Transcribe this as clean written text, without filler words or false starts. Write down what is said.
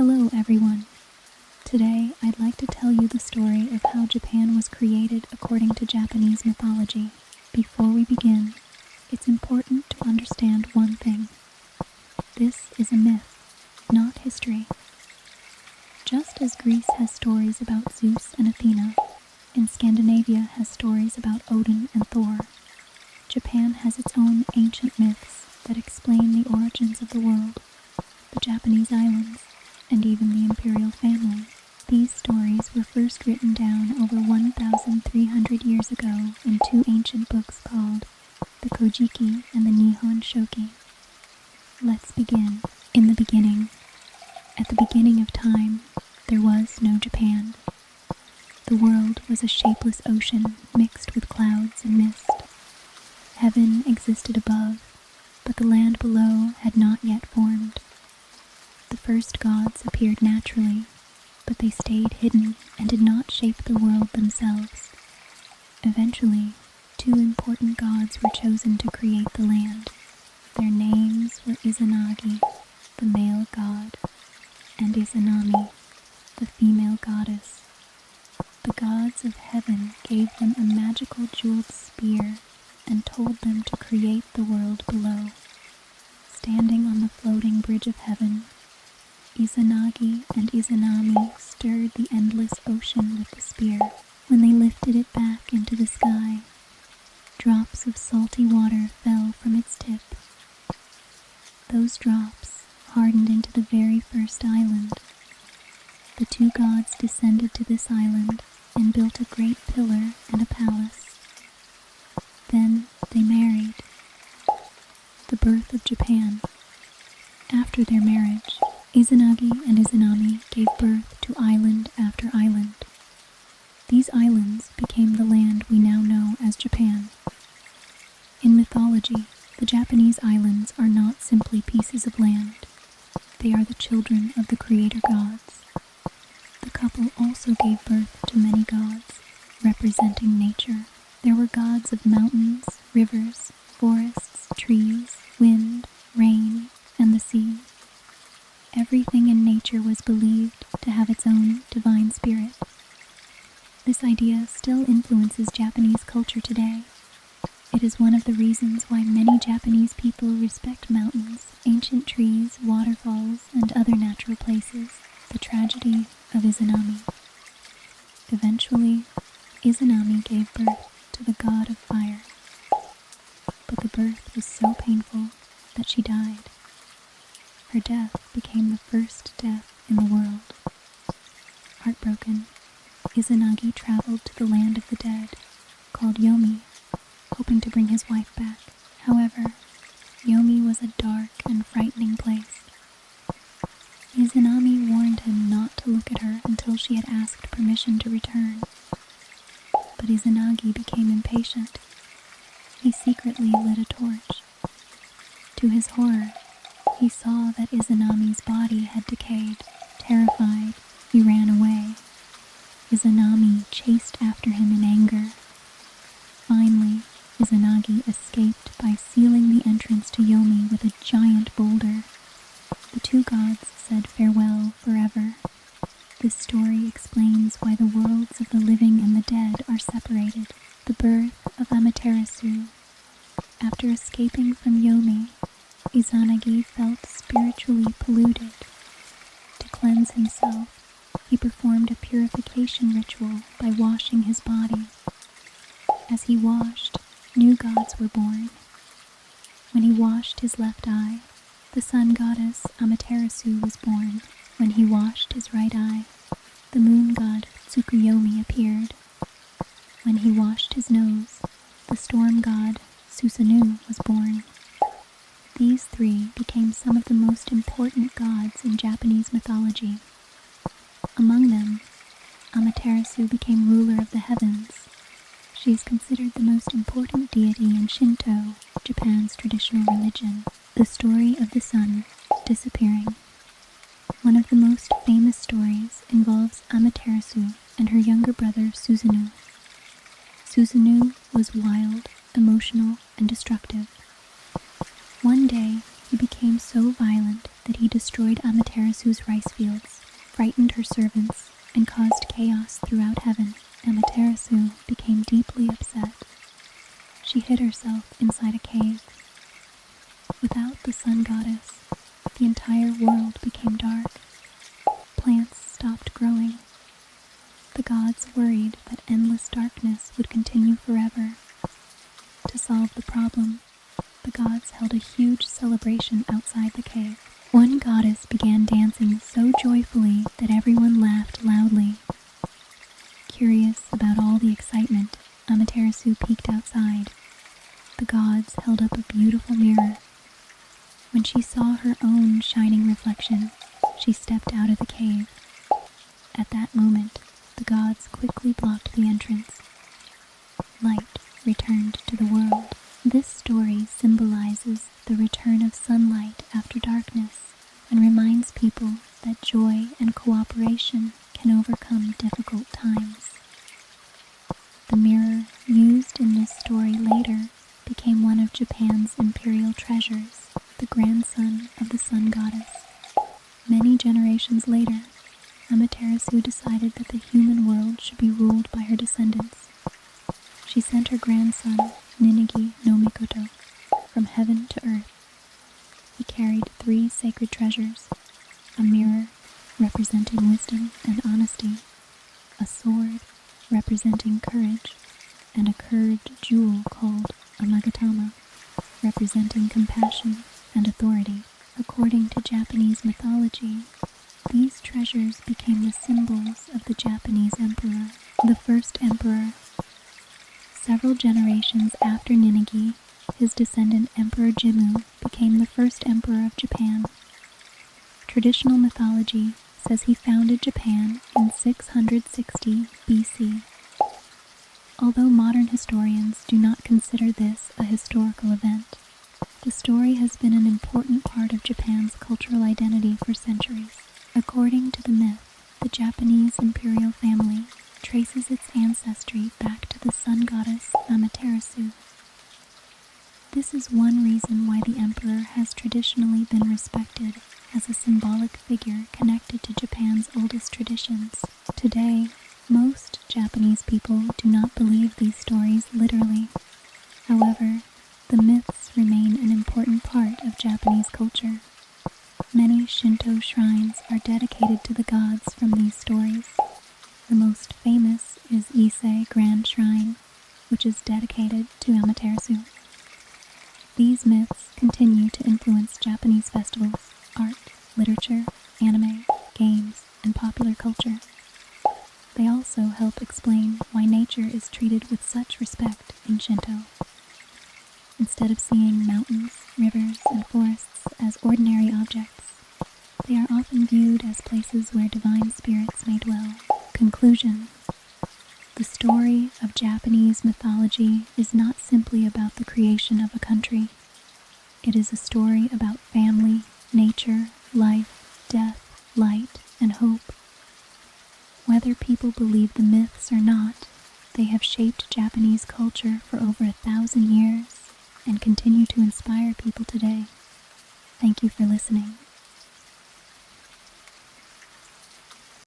Hello everyone. Today I'd like to tell you the story of how Japan was created according to Japanese mythology. Before we begin, it's important to understand one thing. This is a myth, not history. Just as Greece has stories about Zeus and Athena, and Scandinavia has stories about Odin and Thor, Japan has its own ancient myths that explain the origins of the world, the Japanese islands, and even the imperial family. These stories were first written down over 1,300 years ago in two ancient books called the Kojiki and the Nihon Shoki. Let's begin. In the beginning, at the beginning of time, there was no Japan. The world was a shapeless ocean mixed with clouds and mist. Heaven existed above, but the land below had not yet formed. The first gods appeared naturally, but they stayed hidden and did not shape the world themselves. Eventually, two important gods were chosen to create the land. Their names were Izanagi, the male god, and Izanami, the female goddess. The gods of heaven gave them a magical jeweled spear and told them to create the world below. Standing on the floating bridge of heaven, Izanagi and Izanami stirred the endless ocean with the spear. When they lifted it back into the sky, drops of salty water fell from its tip. Those drops hardened into the very first island. The two gods descended to this island and built a great pillar and a palace. Then they married. The birth of Japan. After their marriage, Izanagi and Izanami gave birth to island after island. These islands became the land we now know as Japan. In mythology, the Japanese islands are not simply pieces of land. They are the children of the creator gods. The couple also gave birth to many gods, representing nature. There were gods of mountains, rivers, forests, trees, wind, rain, and the sea. Everything in nature was believed to have its own divine spirit. This idea still influences Japanese culture today. It is one of the reasons why many Japanese people respect mountains, ancient trees, waterfalls, and other natural places. The tragedy of Izanami. Eventually, Izanami gave birth to the god of fire. But the birth was so painful that she died. Her death became the first death in the world. Heartbroken, Izanagi traveled to the land of the dead, called Yomi, hoping to bring his wife back. However, Yomi was a dark and frightening place. Izanami warned him not to look at her until she had asked permission to return. But Izanagi became impatient. He secretly lit a torch. To his horror, he saw that Izanami's body had decayed. Terrified, he ran away. Izanami chased after him in anger. Finally, Izanagi escaped by sealing the entrance to Yomi with a giant boulder. The two gods said farewell forever. This story explains why the worlds of the living and the dead are separated. The birth of Amaterasu. After escaping from Yomi, Izanagi felt spiritually polluted. To cleanse himself, he performed a purification ritual by washing his body. As he washed, new gods were born. When he washed his left eye, the sun goddess Amaterasu was born. When he washed his right eye, the moon god Tsukuyomi appeared. When he washed his nose, the storm god Susanoo was born. These three became some of the most important gods in Japanese mythology. Among them, Amaterasu became ruler of the heavens. She is considered the most important deity in Shinto, Japan's traditional religion. The story of the sun disappearing. One of the most famous stories involves Amaterasu and her younger brother Susanoo. Susanoo was wild, emotional, and destructive. One day, he became so violent that he destroyed Amaterasu's rice fields, frightened her servants, and caused chaos throughout heaven. Amaterasu became deeply upset. She hid herself inside a cave. Without the sun goddess, the entire world became dark. Plants stopped growing. The gods worried that endless darkness would continue forever. To solve the problem, the gods held a huge celebration outside the cave. One goddess began dancing so joyfully that everyone laughed loudly. Curious about all the excitement, Amaterasu peeked outside. The gods held up a beautiful mirror. When she saw her own shining reflection, she stepped out of the cave. At that moment, the gods quickly blocked the entrance. Light returned to the world. This story symbolizes the return of sunlight after darkness and reminds people that joy and cooperation can overcome difficult times. The mirror used in this story later became one of Japan's imperial treasures, the grandson of the sun goddess. Many generations later, Amaterasu decided that the human world should be ruled by her descendants. She sent her grandson, Ninigi no Mikoto, from heaven to earth. He carried 3 sacred treasures: a mirror representing wisdom and honesty, a sword representing courage, and a curved jewel called a magatama, representing compassion and authority. According to Japanese mythology, these treasures became the symbols of the Japanese emperor, the first emperor. Several generations after Ninigi, his descendant Emperor Jimmu became the first emperor of Japan. Traditional mythology says he founded Japan in 660 BC. Although modern historians do not consider this a historical event, the story has been an important part of Japan's cultural identity for centuries. According to the myth, the Japanese imperial family traces its ancestry back to the sun goddess Amaterasu. This is one reason why the emperor has traditionally been respected as a symbolic figure connected to Japan's oldest traditions. Today, most Japanese people do not believe these stories literally. However, the myths remain an important part of Japanese culture. Many Shinto shrines are dedicated to the gods from these stories. The most famous is Ise Grand Shrine, which is dedicated to Amaterasu. These myths continue to influence Japanese festivals, art, literature, anime, games, and popular culture. They also help explain why nature is treated with such respect in Shinto. Instead of seeing mountains, rivers, and forests as ordinary objects, they are often viewed as places where divine spirits may dwell. Conclusion: the story of Japanese mythology is not simply about the creation of a country. It is a story about family, nature, life, death, light, and hope. Whether people believe the myths or not, they have shaped Japanese culture for over 1,000 years and continue to inspire people today. Thank you for listening.